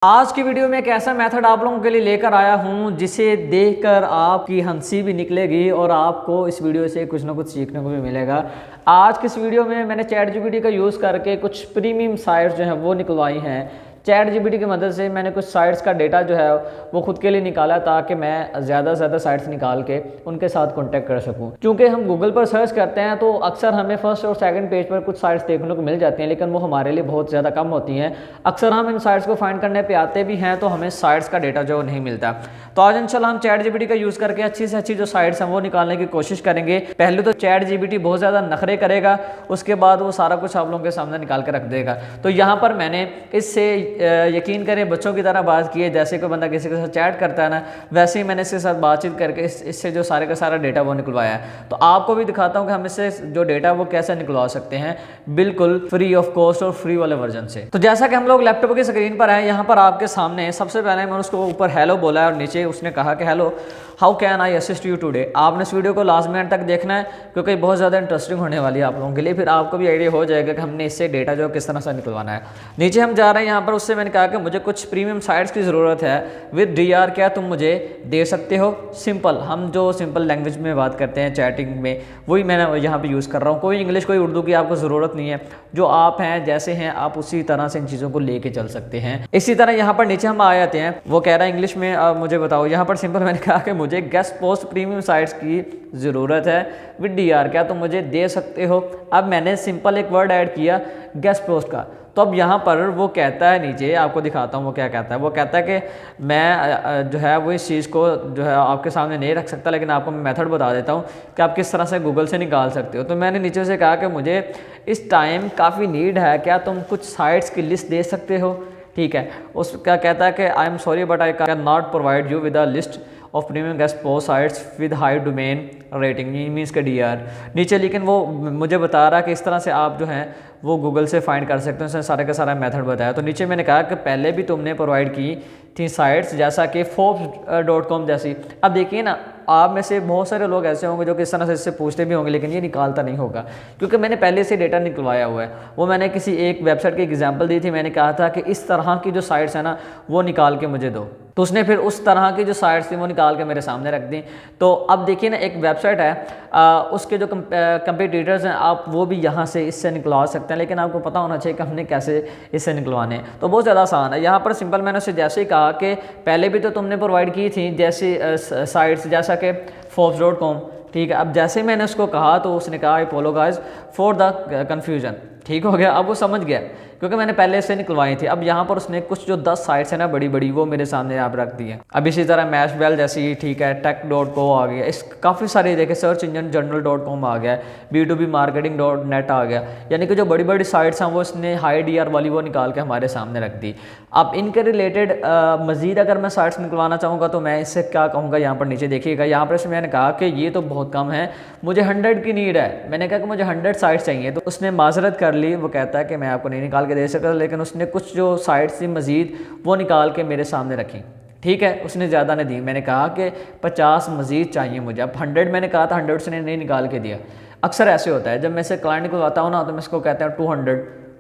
आज की वीडियो में एक ऐसा मेथड आप लोगों के लिए लेकर आया हूं जिसे देखकर आपकी हंसी भी निकलेगी और आपको इस वीडियो से कुछ ना कुछ सीखने को भी मिलेगा। आज की इस वीडियो में मैंने चैट जीपीटी का यूज़ करके कुछ प्रीमियम साइट्स जो हैं वो निकलवाई हैं। चैट जीपीटी की मदद से मैंने कुछ साइट्स का डेटा जो है वो खुद के लिए निकाला ताकि मैं ज़्यादा से ज़्यादा साइट्स निकाल के उनके साथ कॉन्टैक्ट कर सकूं। क्योंकि हम गूगल पर सर्च करते हैं तो अक्सर हमें फर्स्ट और सेकंड पेज पर कुछ साइट्स देखने को मिल जाती हैं, लेकिन वो हमारे लिए बहुत ज़्यादा कम होती हैं। अक्सर हम इन साइट्स को फाइंड करने पर आते भी हैं तो हमें साइट्स का डेटा जो नहीं मिलता। तो आज इंशाल्लाह हम चैट जीपीटी का यूज़ करके अच्छी से अच्छी जो साइट्स हैं वो निकालने की कोशिश करेंगे। पहले तो चैट जीपीटी बहुत ज़्यादा नखरे करेगा, उसके बाद वो सारा कुछ आप लोगों के सामने निकाल के रख देगा। तो यहाँ पर मैंने इससे यकीन करें बच्चों की तरह बात की है, जैसे कोई बंदा किसी के साथ चैट करता है ना, वैसे ही मैंने इसके साथ बातचीत करके इससे जो सारे का सारा डेटा वो निकलवाया है। तो आपको भी दिखाता हूँ कि हम इससे जो डेटा वो कैसे निकलवा सकते हैं बिल्कुल फ्री ऑफ कॉस्ट और फ्री वाले वर्जन से। तो जैसा कि हम लोग लैपटॉप की स्क्रीन पर हैं, यहाँ पर आपके सामने सबसे पहले मैंने उसको ऊपर हेलो बोला है और नीचे उसने कहा कि hello how can I assist you today. आपने इस वीडियो को लास्ट मिनट तक देखना है क्योंकि बहुत ज़्यादा इंटरेस्टिंग होने वाली है आप लोगों के लिए। फिर आपको भी आइडिया हो जाएगा कि हमने इससे डेटा जो किस तरह से निकलवाना है। नीचे हम जा रहे हैं, यहाँ पर उससे मैंने कहा कि मुझे कुछ प्रीमियम साइट्स की ज़रूरत है विद डीआर, क्या तुम मुझे दे सकते हो। सिंपल, हम जो सिंपल लैंग्वेज में बात करते हैं चैटिंग में वही मैंने यहाँ पर यूज़ कर रहा हूँ। कोई इंग्लिश कोई उर्दू की आपको ज़रूरत नहीं है, जो आप हैं जैसे हैं आप उसी तरह से इन चीज़ों को लेके चल सकते हैं। इसी तरह यहाँ पर नीचे हम आ जाते हैं, वो कह रहा है इंग्लिश में मुझे बताओ। यहाँ पर सिंपल मैंने कहा कि मुझे गेस्ट पोस्ट प्रीमियम साइट्स की ज़रूरत है विद डीआर, क्या तुम मुझे दे सकते हो। अब मैंने सिंपल एक वर्ड ऐड किया गेस्ट पोस्ट का। तो अब यहाँ पर वो कहता है, नीचे आपको दिखाता हूँ वो क्या कहता है। वो कहता है कि मैं जो है वो इस चीज़ को जो है आपके सामने नहीं रख सकता, लेकिन आपको मैं मेथड बता देता हूँ कि आप किस तरह से गूगल से निकाल सकते हो। तो मैंने नीचे से कहा कि मुझे इस टाइम काफ़ी नीड है, क्या तुम कुछ साइट्स की लिस्ट दे सकते हो। ठीक है, उसका कहता है कि I am sorry but I can not provide you with a list of premium guest post sites with high domain rating, means के डीआर नीचे। लेकिन वो मुझे बता रहा कि इस तरह से आप जो हैं वो गूगल से फाइंड कर सकते हैं, उसने सारे का सारा मेथड बताया। तो नीचे मैंने कहा कि पहले भी तुमने प्रोवाइड की थी साइट्स जैसा कि forbes.com जैसी। अब देखिए ना, आप में से बहुत सारे लोग ऐसे होंगे जो कि इस तरह से इससे पूछते भी होंगे लेकिन ये निकालता नहीं होगा, क्योंकि मैंने पहले से डेटा निकलवाया हुआ है। वो मैंने किसी एक वेबसाइट की एग्जांपल दी थी, मैंने कहा था कि इस तरह की जो साइट्स है ना वो निकाल के मुझे दो, तो उसने फिर उस तरह की जो साइट्स थी वो निकाल के मेरे सामने रख दी। तो अब देखिए ना, एक वेबसाइट है उसके जो कंपटीटर्स हैं आप वो भी यहाँ से इससे निकलवा सकते हैं, लेकिन आपको पता होना चाहिए कि हमने कैसे इससे निकलवाने हैं। तो बहुत ज़्यादा आसान है। यहाँ पर सिंपल मैंने उससे जैसे ही कहा कि पहले भी तो तुमने प्रोवाइड की थी जैसे साइट्स जैसा कि forbes.com। ठीक है, अब जैसे मैंने उसको कहा तो उसने कहा आई अपोलोजाइज फॉर द कन्फ्यूजन। ठीक हो गया, अब वो समझ गया क्योंकि मैंने पहले से निकलवाई थी। अब यहाँ पर उसने कुछ जो 10 साइट्स है ना बड़ी बड़ी वो मेरे सामने आप रख दी हैं। अब इसी तरह मैशबेल जैसी, ठीक है, tech.co आ गया, इस काफ़ी सारे देखे, सर्च इंजन जनरल.com आ गया, B2B marketing.net आ गया, यानी कि जो बड़ी बड़ी साइट्स हैं वो इसने हाई डीआर वाली वो निकाल के हमारे सामने रख दी। अब इनके रिलेटेड मज़ीद अगर मैं साइट्स निकलवाना चाहूँगा तो मैं इससे क्या कहूँगा, यहाँ पर नीचे देखिएगा, यहाँ पर मैंने कहा कि ये तो बहुत कम है, मुझे 100 की नीड है। मैंने कहा कि मुझे 100 साइट्स चाहिए, तो उसने माजरत कर ली। वो कहता है कि मैं आपको नहीं निकाल के दे सकता, लेकिन उसने कुछ जो साइट्स थी मज़ीद वो निकाल के मेरे सामने रखी। ठीक है, उसने ज़्यादा नहीं दी। मैंने कहा कि 50 मज़ीद चाहिए मुझे। अब 100 मैंने कहा था, 100 उसने नहीं निकाल के दिया। अक्सर ऐसे होता है, जब मैं इसे क्लाइंट निकलवाता हूँ ना तो मैं इसको कहता हूँ 200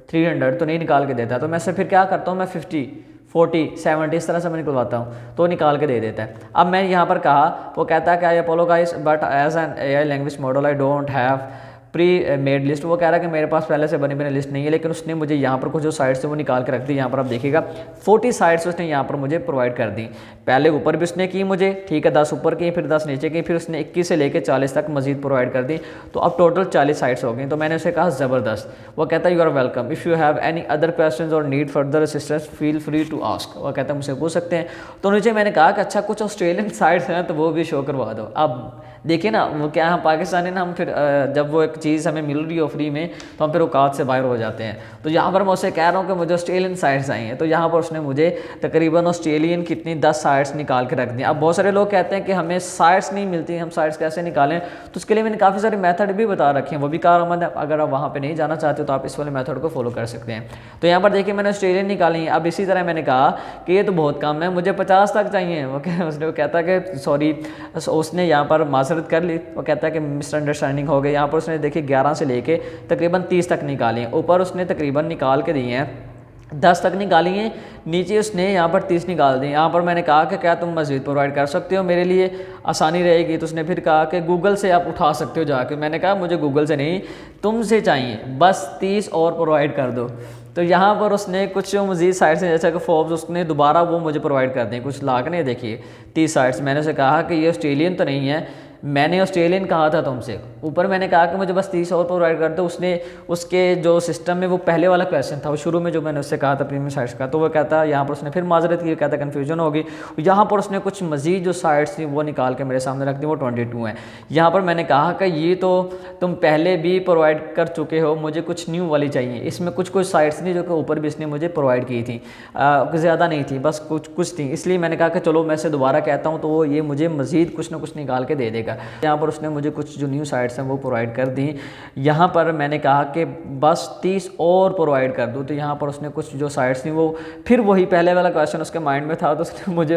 300 तो नहीं निकाल के देता। तो मैं इसे फिर क्या करता हूँ, मैं 50 40 70 इस तरह से मैं निकलवाता हूँ तो निकाल के दे देता है। अब मैं यहाँ पर कहा, वो कहता है कि I apologize but as an AI language model I don't have premade list. वो कह रहा है कि मेरे पास पहले से बनी बनी लिस्ट नहीं है, लेकिन उसने मुझे यहाँ पर कुछ जो साइट्स है वो निकाल के रख दी। यहाँ पर आप देखिएगा 40 साइट्स उसने यहाँ पर मुझे प्रोवाइड कर दी। पहले ऊपर भी उसने की मुझे, ठीक है, 10 ऊपर की, फिर 10 नीचे की, फिर उसने 21 से लेकर 40 तक मजीद प्रोवाइड कर दी। तो अब टोटल 40 साइट्स हो गई। तो मैंने उसे कहा ज़बरदस्त। वो कहता है you are welcome, if you have any other question or need further assistance feel free to ask. वो कहता है मुझसे पूछ सकते हैं। तो नीचे मैंने कहा कि अच्छा कुछ ऑस्ट्रेलियन साइट्स हैं तो वो भी शो करवा दो। अब देखिए ना, वो क्या हम पाकिस्तानी ना, हम फिर जब वो एक चीज़ हमें मिल रही हो फ्री में तो हम फिर औकात से बाहर हो जाते हैं। तो यहाँ पर मैं उससे कह रहा हूँ कि मुझे ऑस्ट्रेलियन साइट्स आई हैं, तो यहाँ पर उसने मुझे तकरीबन ऑस्ट्रेलियन कितनी 10 साइट्स निकाल के रख दी। अब बहुत सारे लोग कहते हैं कि हमें साइट्स नहीं मिलती, हम साइट्स कैसे निकालें। तो उसके लिए मैंने काफ़ी सारे मेथड भी बता रखे हैं, वो भी कारआमद है। अगर आप वहाँ पर नहीं जाना चाहते तो आप इस वाले मेथड को फॉलो कर सकते हैं। तो यहाँ पर देखिए मैंने ऑस्ट्रेलियन निकाली। अब इसी तरह मैंने कहा कि ये तो बहुत कम है, मुझे 50 तक चाहिए। उसने कहता है कि सॉरी, उसने यहाँ पर माजरत कर ली। वो कहता है कि मिसअंडरस्टैंडिंग हो गई। यहाँ पर उसने देखिए 11 से लेके तकरीबन 30 तक निकाली। ऊपर उसने तकरीबन निकाल के दिए हैं 10 तक निकाली हैं, नीचे उसने यहाँ पर 30 निकाल दी। यहाँ पर मैंने कहा कि क्या तुम मज़ीद प्रोवाइड कर सकते हो, मेरे लिए आसानी रहेगी। तो उसने फिर कहा कि गूगल से आप उठा सकते हो जाके। मैंने कहा मुझे गूगल से नहीं, तुमसे चाहिए, बस 30 और प्रोवाइड कर दो। तो यहाँ पर उसने कुछ मज़ीद साइट्स हैं जैसा कि फोर्ब्स, उसने दोबारा वो मुझे प्रोवाइड कर दें कुछ ला के नहीं। देखिए 30 साइट्स, मैंने उसे कहा कि ये ऑस्ट्रेलियन तो नहीं है, मैंने ऑस्ट्रेलियन कहा था तुमसे। ऊपर मैंने कहा कि मुझे बस 30 और प्रोवाइड कर दो। उसने उसके जो सिस्टम में वो पहले वाला क्वेश्चन था, वो शुरू में जो मैंने उससे कहा था प्रीमियम साइट्स का, तो वो कहता यहाँ पर उसने फिर माजरत की, कहता कन्फ्यूजन होगी। यहाँ पर उसने कुछ मज़ीद जो साइट्स थी वो निकाल के मेरे सामने रख दी, वो 22 हैं। यहाँ पर मैंने कहा कि ये तो तुम पहले भी प्रोवाइड कर चुके हो, मुझे कुछ न्यू वाली चाहिए। इसमें कुछ साइट्स थी जो कि ऊपर भी इसने मुझे प्रोवाइड की थी, ज़्यादा नहीं थी, बस कुछ थी। इसलिए मैंने कहा कि चलो मैं इसे दोबारा कहता हूँ तो वो ये मुझे मज़ीद कुछ ना कुछ निकाल के दे देगा। यहाँ पर उसने मुझे कुछ जो न्यू साइट्स हैं वो प्रोवाइड कर दी। यहाँ पर मैंने कहा कि बस 30 और प्रोवाइड कर दूँ। तो यहाँ पर उसने कुछ जो साइट्स थी वो फिर वही पहले वाला क्वेश्चन उसके माइंड में था, तो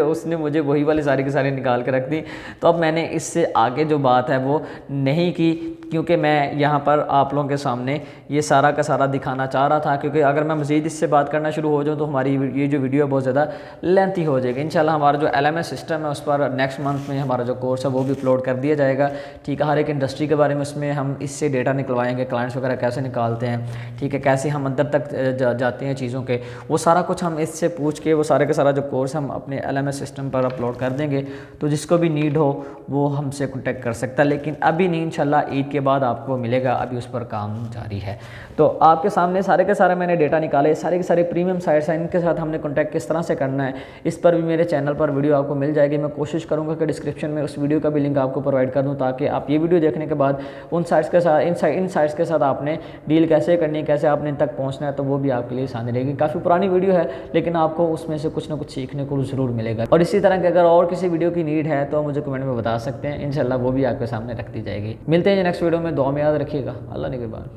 उसने मुझे वही वाली सारी की सारी निकाल के रख दी। तो अब मैंने इससे आगे जो बात है वो नहीं की, क्योंकि मैं यहाँ पर आप लोगों के सामने ये सारा का सारा दिखाना चाह रहा था। क्योंकि अगर मैं मज़ीद इससे बात करना शुरू हो जाऊँ तो हमारी ये जो वीडियो बहुत ज़्यादा लेंथी हो जाएगी। इंशाल्लाह हमारा जो LMS सिस्टम है उस पर नेक्स्ट मंथ में हमारा जो कोर्स है वो भी अपलोड कर दिया जाएगा। ठीक है, हर एक इंडस्ट्री के बारे में उसमें हम इससे डेटा निकलवाएंगे, क्लाइंट्स वगैरह कैसे निकालते हैं, ठीक है, कैसे हम अंदर तक जाते हैं चीज़ों के, वो सारा कुछ हम इससे पूछ के वो सारे का सारा जो कोर्स हम अपने LMS सिस्टम पर अपलोड कर देंगे। तो जिसको भी नीड हो वो हमसे कॉन्टेक्ट कर सकता है, लेकिन अभी नहीं, इंशाल्लाह ईद के बाद आपको मिलेगा, अभी उस पर काम जारी है। तो आपके सामने सारे के सारे मैंने डेटा निकाले, सारे के सारे प्रीमियम साइट्स हैं, इनके साथ हमने कॉन्टैक्ट किस तरह से करना है इस पर भी मेरे चैनल पर वीडियो आपको मिल जाएगी। मैं कोशिश करूँगा कि डिस्क्रिप्शन में उस वीडियो का भी लिंक आपको प्रोवाइड कर दूँ, ताकि आप ये वीडियो देखने के बाद उन साइट्स के साथ इन साइट्स के साथ आपने डील कैसे करनी है, कैसे आपने इन तक पहुँचना है, तो वो भी आपके लिए आसानी रहेगी। काफ़ी पुरानी वीडियो है लेकिन आपको उसमें से कुछ ना कुछ सीखने को ज़रूर मिलेगा। और इसी तरह के अगर और किसी वीडियो की नीड है तो मुझे कमेंट में बता सकते हैं, इंशाल्लाह वो भी आपके सामने रख दी जाएगी। मिलते हैं नेक्स्ट वीडियो में, दुआ में याद रखिएगा। अल्लाह निगहबान।